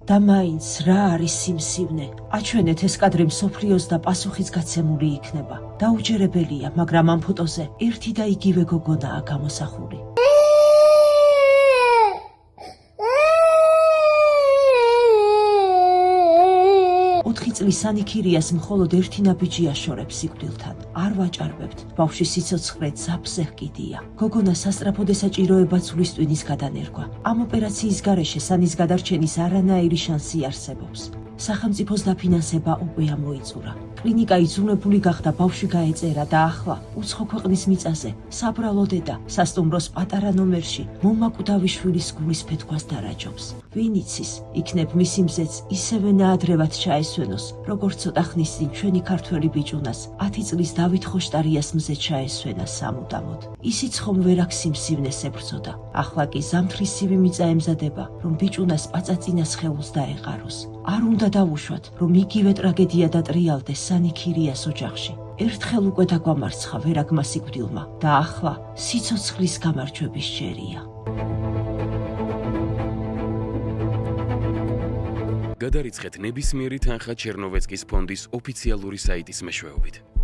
და მაინც რა არის სიმსივნე? აჩვენეთ ეს კადრი მსოფლიოს და პასუხიც გაცემული იქნება. დაუჯერებელია, მაგრამ ამ ფოტოზე ერთი და იგივე გოგონაა გამოსახული. 4 წლის ანიქირიას მხოლოდ ერთი ნაბიჯი აშორებს სიკვდილთან. არ ვაჭარბებთ. ბავშვის სიცოცხლე ძაფზე ჰკიდია. გოგონა სასწრაფო საჭიროება ცვლის ტვინის გადანერგვა. ამ ოპერაციის გარეშე სანის გადარჩენის არანაირი შანსი არსებობს. სახელმწიფოს დაფინანსება უკვე ამოიწურა. კლინიკა იძულებული გახდა ბავშვი გაეწერა და ახლა უცხო ქვეყნის მიწაზე საბრალო დედა სასტუმროს პატარა ნომერში მომაკვდავი შვილის გულის ფეთქვას დარაჯობს. ვინ იცის, იქნებ მისი მზეც ისევე ნაადრევად ჩაესვენოს, როგორც ცოტა ხნის წინ ჩვენი ქართველი ბიჭუნას 10 წლის დავით ხოშტარიას მზე ჩაესვენა სამუდამოდ. ისიც ხომ ვერ აქ სიმსივნეს ებრძოდა. ახლა კი ზამთრისივე მიწა ემზადება, რომ ბიჭუნას პაწაწინა სხეულს დაეყაროს. არ უნდა დავუშვათ, რომ იგივე ტრაგედია დატრიალდეს სანიქირიას ოჯახში. ერთხელ უკვე დაგვამარცხა ვერაგმა სიკვდილმა და ახლა სიცოცხლის გამარჯვების ჯერია. გადარიცხეთ ნებისმიერი თანხა ჩერნოვეცკის ფონდის ოფიციალური საიტის მეშვეობით.